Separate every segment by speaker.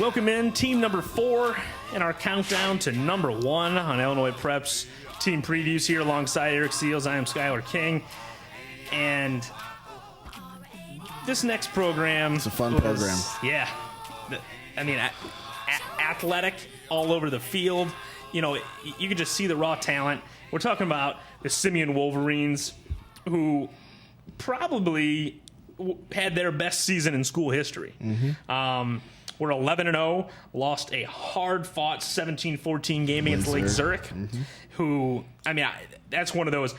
Speaker 1: welcome in team number 4 in our countdown to number 1 on Illinois Prep's team previews here alongside Eric Seals. I am Skylar King. And this next program...
Speaker 2: It's a fun program.
Speaker 1: Yeah. I mean, athletic all over the field. You know, you can just see the raw talent. We're talking about the Simeon Wolverines, who probably had their best season in school history. Mm-hmm. We're 11-0, lost a hard-fought 17-14 game against Lake Zurich, mm-hmm. who, I mean, that's one of those.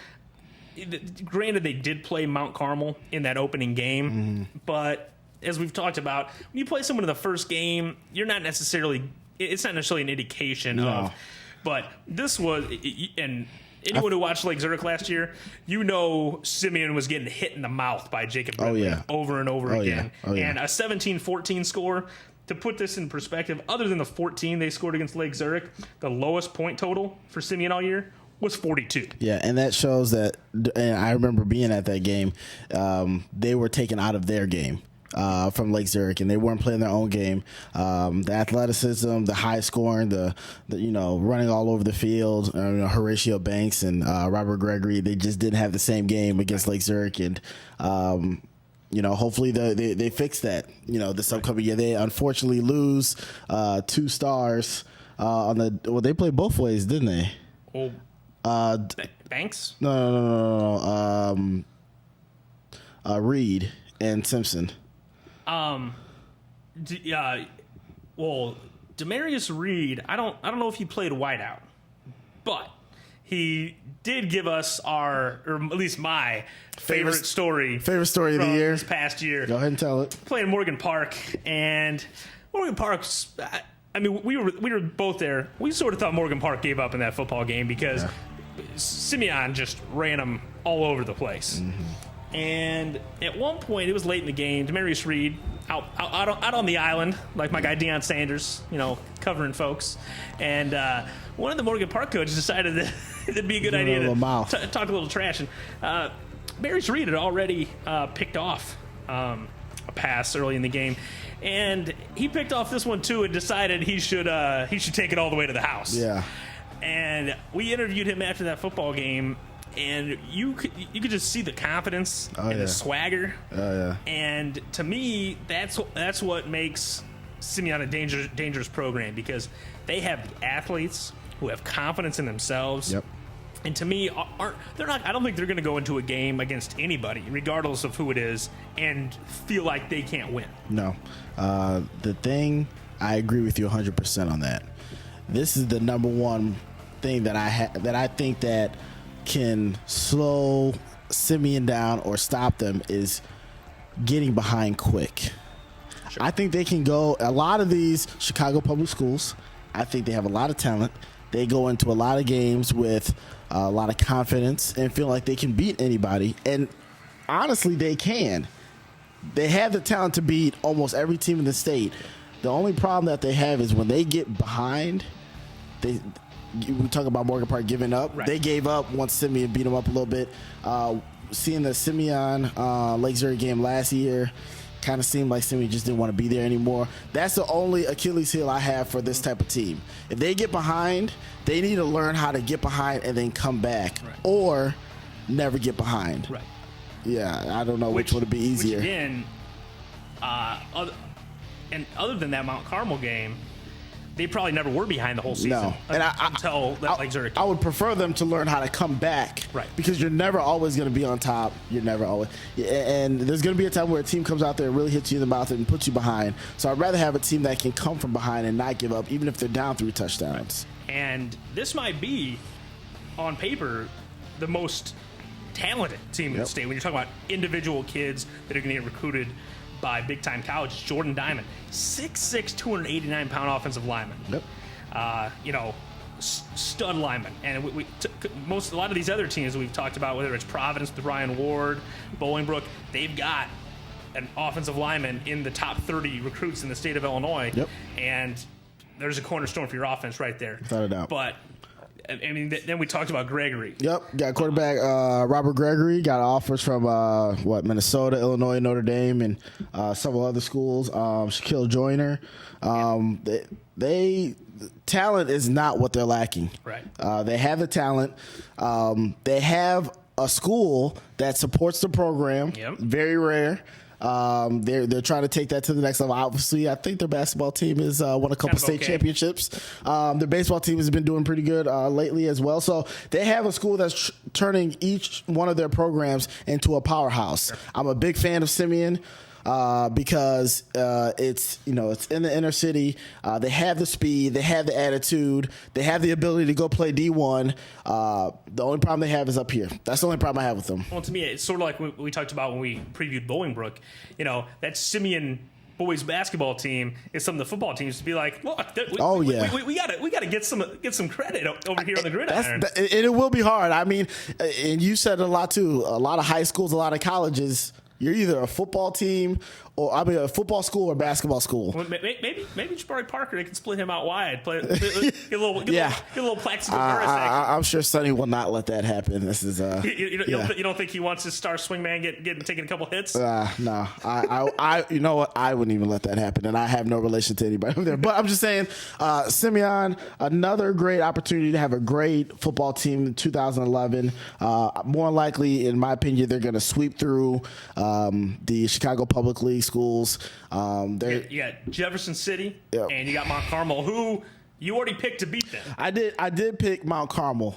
Speaker 1: Granted, they did play Mount Carmel in that opening game, mm-hmm. but as we've talked about, when you play someone in the first game, it's not necessarily an indication of, but this was, and anyone who watched Lake Zurich last year, you know Simeon was getting hit in the mouth by Jacob Ridley over and over again.
Speaker 2: Yeah.
Speaker 1: And a 17-14 score, to put this in perspective, other than the 14 they scored against Lake Zurich, the lowest point total for Simeon all year was 42.
Speaker 2: Yeah, and that shows that, and I remember being at that game, they were taken out of their game. From Lake Zurich, and they weren't playing their own game. The athleticism, the high scoring, the running all over the field. Horatio Banks and Robert Gregory, they just didn't have the same game against Lake Zurich, and hopefully they fix that. This upcoming year, they unfortunately lose 2 stars on the. Well, they played both ways, didn't they?
Speaker 1: Banks?
Speaker 2: No. Reed and Simpson.
Speaker 1: Demarius Reed, I don't know if he played wideout, but he did give us or at least my favorite story
Speaker 2: of the year
Speaker 1: this past year.
Speaker 2: Go ahead and tell it.
Speaker 1: Playing Morgan Park, and Morgan Park's. I mean, we were both there. We sort of thought Morgan Park gave up in that football game because Simeon just ran them all over the place. Mm-hmm. And at one point, it was late in the game, Demarius Reed out on the island, like my guy Deion Sanders, covering folks. And one of the Morgan Park coaches decided that it'd be a good idea to talk a little trash. And Demarius Reed had already picked off a pass early in the game. And he picked off this one, too, and decided he should take it all the way to the house.
Speaker 2: Yeah.
Speaker 1: And we interviewed him after that football game. And you could just see the confidence and the swagger. And to me, that's what makes Simeon a dangerous program, because they have the athletes who have confidence in themselves.
Speaker 2: Yep.
Speaker 1: And to me, they're not. I don't think they're going to go into a game against anybody, regardless of who it is, and feel like they can't win.
Speaker 2: No, the thing, I agree with you 100% on that. This is the number one thing that I think that can slow Simeon down or stop them is getting behind quick. Sure. I think they can go. A lot of these Chicago public schools, I think they have a lot of talent. They go into a lot of games with a lot of confidence and feel like they can beat anybody. And honestly, they can. They have the talent to beat almost every team in the state. The only problem that they have is when they get behind, we talk about Morgan Park giving up. Right. They gave up once Simeon beat them up a little bit. Seeing the Simeon Lake Zurich game last year, kind of seemed like Simeon just didn't want to be there anymore. That's the only Achilles heel I have for this type of team. If they get behind, they need to learn how to get behind and then come back, or never get behind.
Speaker 1: Right.
Speaker 2: Yeah, I don't know which would be easier.
Speaker 1: Which again, other than that Mount Carmel game, they probably never were behind the whole season.
Speaker 2: No.
Speaker 1: Until Lake Zurich.
Speaker 2: I would prefer them to learn how to come back.
Speaker 1: Right.
Speaker 2: Because you're never always going to be on top. You're never always. And there's going to be a time where a team comes out there and really hits you in the mouth and puts you behind. So I'd rather have a team that can come from behind and not give up, even if they're down 3 touchdowns.
Speaker 1: And this might be, on paper, the most talented team in the state. When you're talking about individual kids that are going to get recruited by big-time colleges. Jordan Diamond, 6'6", 289-pound offensive lineman.
Speaker 2: Yep.
Speaker 1: Stud lineman. And a lot of these other teams we've talked about, whether it's Providence with Ryan Ward, Bolingbrook, they've got an offensive lineman in the top 30 recruits in the state of Illinois.
Speaker 2: Yep.
Speaker 1: And there's a cornerstone for your offense right there.
Speaker 2: Without a doubt.
Speaker 1: But I mean, then we talked about Gregory.
Speaker 2: Yep, got quarterback Robert Gregory. Got offers from Minnesota, Illinois, Notre Dame, and several other schools. Shaquille Joyner. They talent is not what they're lacking.
Speaker 1: Right.
Speaker 2: They have the talent. They have a school that supports the program.
Speaker 1: Yep.
Speaker 2: Very rare. They're trying to take that to the next level. Obviously, I think their basketball team has won a couple state championships. Their baseball team has been doing pretty good lately as well. So they have a school that's turning each one of their programs into a powerhouse. Sure. I'm a big fan of Simeon. Because it's in the inner city. They have the speed, they have the attitude, they have the ability to go play D1. The only problem they have is up here. That's the only problem I have with them.
Speaker 1: Well, to me, it's sort of like what we talked about when we previewed Bolingbrook. That Simeon boys basketball team is something the football teams to be like, look, we got to get some credit over here on the gridiron.
Speaker 2: And it will be hard. I mean, and you said it a lot too. A lot of high schools, a lot of colleges. You're either a football team a football school or basketball school.
Speaker 1: Well, maybe Jabari Parker, they can split him out wide. Get a little Plaxico Burress action.
Speaker 2: I'm sure Sonny will not let that happen. This is
Speaker 1: you don't think he wants his star swingman taking a couple hits?
Speaker 2: No, I you know what? I wouldn't even let that happen, and I have no relation to anybody over there. But I'm just saying, Simeon, another great opportunity to have a great football team in 2011. More likely, in my opinion, they're going to sweep through the Chicago Public League schools.
Speaker 1: You got Jefferson City, and you got Mount Carmel, who you already picked to beat them.
Speaker 2: I did pick Mount Carmel.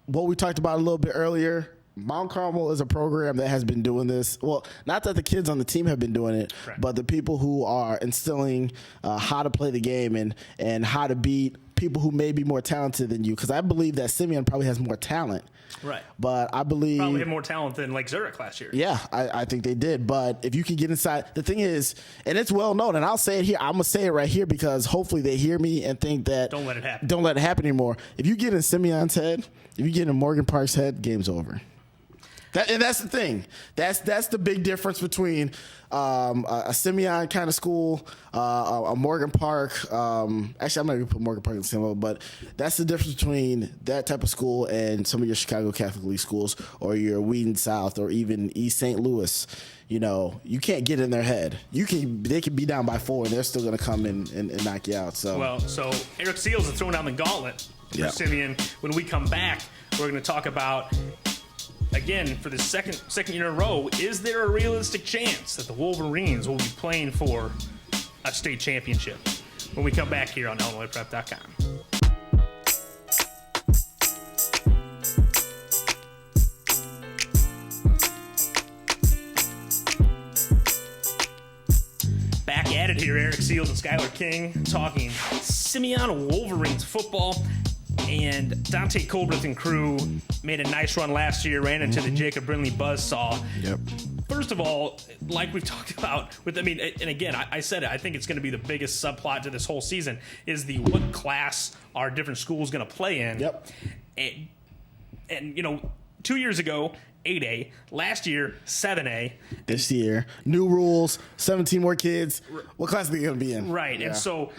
Speaker 2: What we talked about a little bit earlier, Mount Carmel is a program that has been doing this. Well, not that the kids on the team have been doing it,
Speaker 1: correct,
Speaker 2: but the people who are instilling how to play the game and how to beat people who may be more talented than you. Because I believe that Simeon probably has more talent.
Speaker 1: Right.
Speaker 2: But I believe
Speaker 1: probably had more talent than Lake Zurich last year.
Speaker 2: Yeah, I think they did. But if you can get inside, the thing is, and it's well known, and I'll say it here, I'm going to say it right here because hopefully they hear me and think that
Speaker 1: don't let it happen.
Speaker 2: Don't let it happen anymore. If you get in Simeon's head, if you get in Morgan Park's head, game's over. And that's the thing. That's the big difference between a Simeon kind of school, a Morgan Park. Actually, I'm not going to put Morgan Park in the same level, but that's the difference between that type of school and some of your Chicago Catholic League schools or your Wheaton South or even East St. Louis. You can't get in their head. They can be down by 4 and they're still going to come and knock you out. So
Speaker 1: Eric Seals is throwing down the gauntlet for Simeon. When we come back, we're going to talk about, again, for the second year in a row, is there a realistic chance that the Wolverines will be playing for a state championship? When we come back here on IllinoisPrep.com. Back at it here, Eric Seals and Skylar King talking Simeon Wolverines football. And Dante Colbreth and crew made a nice run last year, ran into the Jacob Brindley buzzsaw.
Speaker 2: Yep.
Speaker 1: First of all, like we've talked about, and again, I said it, I think it's going to be the biggest subplot to this whole season is what class are different schools going to play in.
Speaker 2: Yep.
Speaker 1: And 2 years ago, 8A. Last year, 7A.
Speaker 2: This year, new rules, 17 more kids. What class are they going to be in?
Speaker 1: Right. Yeah. And so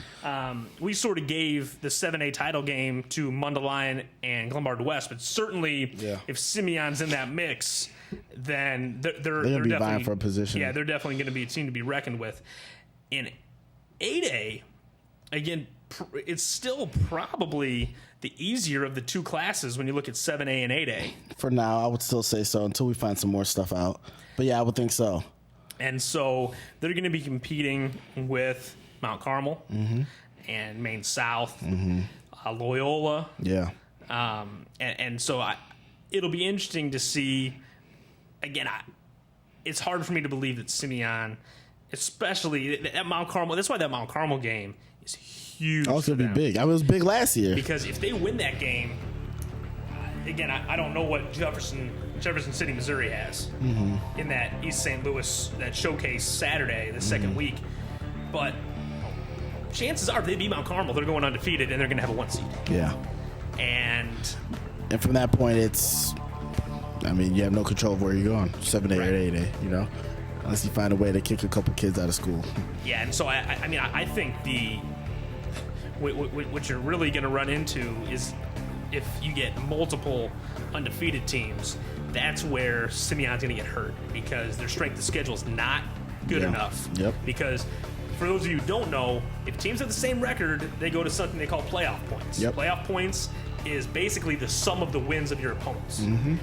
Speaker 1: we sort of gave the 7A title game to Mundelein and Glenbard West, but certainly if Simeon's in that mix, then they're
Speaker 2: going to be vying for a position.
Speaker 1: Yeah, they're definitely going to be a team to be reckoned with. In 8A, again, it's still probably the easier of the two classes when you look at 7A and 8A.
Speaker 2: For now, I would still say so until we find some more stuff out. But yeah, I would think so.
Speaker 1: And so they're going to be competing with Mount Carmel and Maine South, Loyola.
Speaker 2: Yeah.
Speaker 1: And so it'll be interesting to see. Again, it's hard for me to believe that Simeon, especially at Mount Carmel, that's why that Mount Carmel game is huge.
Speaker 2: Oh, it's going to be big. I mean, it was big last year.
Speaker 1: Because if they win that game, again, I don't know what Jefferson City, Missouri has in that East St. Louis, that showcase Saturday, the second week. But chances are if they beat Mount Carmel, they're going undefeated and they're going to have a 1 seed.
Speaker 2: Yeah.
Speaker 1: And
Speaker 2: from that point, you have no control of where you're going, 7A or 8A, unless you find a way to kick a couple kids out of school.
Speaker 1: Yeah, and so I think what you're really going to run into is if you get multiple undefeated teams, that's where Simeon's going to get hurt because their strength of schedule is not good enough.
Speaker 2: Yep.
Speaker 1: Because for those of you who don't know, if teams have the same record, they go to something they call playoff points.
Speaker 2: Yep.
Speaker 1: Playoff points is basically the sum of the wins of your opponents.
Speaker 2: Mm-hmm.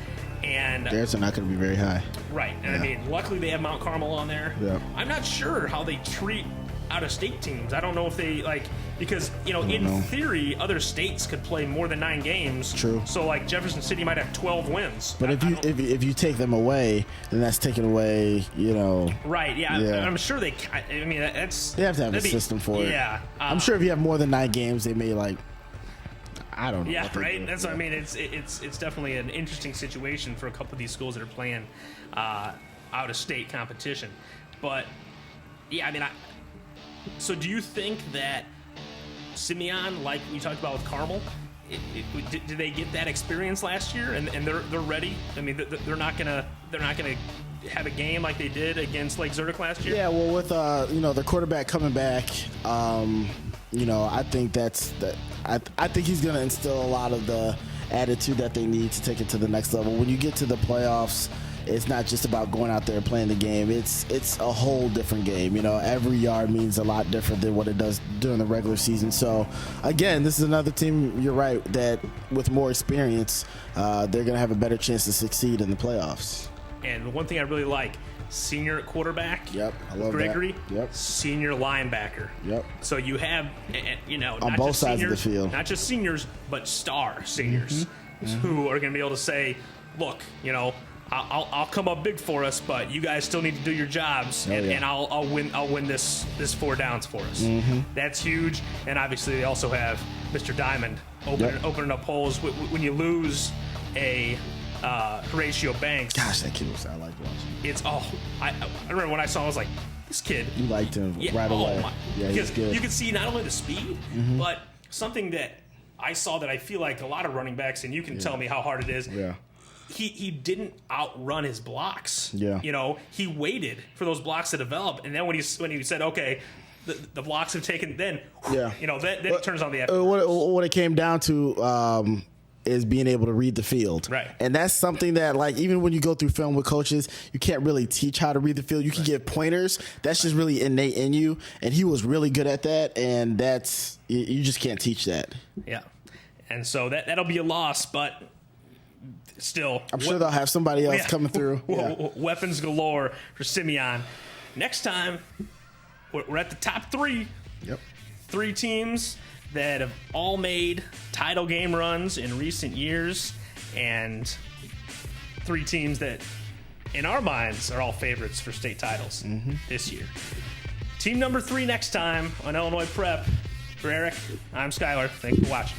Speaker 1: And
Speaker 2: theirs are not going to be very high.
Speaker 1: right. And I mean, luckily they have Mount Carmel on there.
Speaker 2: Yeah.
Speaker 1: I'm not sure how they treat out-of-state teams. I don't know if they because in theory other states could play more than 9 games.
Speaker 2: True.
Speaker 1: So like Jefferson City might have 12 wins.
Speaker 2: But if you take them away, then that's taking away.
Speaker 1: Right. Yeah.
Speaker 2: Yeah.
Speaker 1: I'm sure they. I mean, that's
Speaker 2: They have to have a system for it.
Speaker 1: Yeah.
Speaker 2: I'm sure if you have more than 9 games, they may I don't know.
Speaker 1: Yeah, right. That's what I mean. It's definitely an interesting situation for a couple of these schools that are playing out of state competition. But yeah, I mean, so do you think that Simeon, like we talked about with Carmel, did they get that experience last year and they're ready? I mean, they're not gonna have a game like they did against Lake Zurich last year.
Speaker 2: Yeah, well, with the quarterback coming back, I think I think he's going to instill a lot of the attitude that they need to take it to the next level. When you get to the playoffs, it's not just about going out there and playing the game. It's a whole different game. Every yard means a lot different than what it does during the regular season. So, again, this is another team, you're right, that with more experience, they're going to have a better chance to succeed in the playoffs.
Speaker 1: And one thing I really like, senior at quarterback.
Speaker 2: Yep, I love
Speaker 1: Gregory.
Speaker 2: that. Yep.
Speaker 1: Senior linebacker.
Speaker 2: Yep.
Speaker 1: So you have,
Speaker 2: on
Speaker 1: not
Speaker 2: both
Speaker 1: just
Speaker 2: sides
Speaker 1: seniors,
Speaker 2: of the field,
Speaker 1: not just seniors, but star seniors who are going to be able to say, look, I'll come up big for us, but you guys still need to do your jobs, and I'll win this 4 downs for us. That's huge. And obviously they also have Mr. Diamond opening up holes when you lose a Horatio Banks.
Speaker 2: Gosh, that kid I like watching.
Speaker 1: I remember when I saw him, I was like, this kid.
Speaker 2: You liked him right away. Yeah,
Speaker 1: because
Speaker 2: he's good.
Speaker 1: you could see not only the speed, but something that I saw that I feel like a lot of running backs, and you can tell me how hard it is.
Speaker 2: Yeah.
Speaker 1: He didn't outrun his blocks.
Speaker 2: Yeah.
Speaker 1: He waited for those blocks to develop, and then when he said, okay, the blocks have taken, then then it turns on the effort.
Speaker 2: What it came down to is being able to read the field.
Speaker 1: Right.
Speaker 2: And that's something that, even when you go through film with coaches, you can't really teach how to read the field. You can give pointers. That's just really innate in you. And he was really good at that. And you just can't teach that.
Speaker 1: Yeah. And so that'll be a loss, but still.
Speaker 2: I'm sure they'll have somebody else coming through.
Speaker 1: Weapons galore for Simeon. Next time, we're at the top 3.
Speaker 2: Yep.
Speaker 1: 3 teams that have all made title game runs in recent years, and 3 teams that, in our minds, are all favorites for state titles this year. Team number 3 next time on Illinois Prep. For Eric, I'm Skylar. Thanks for watching.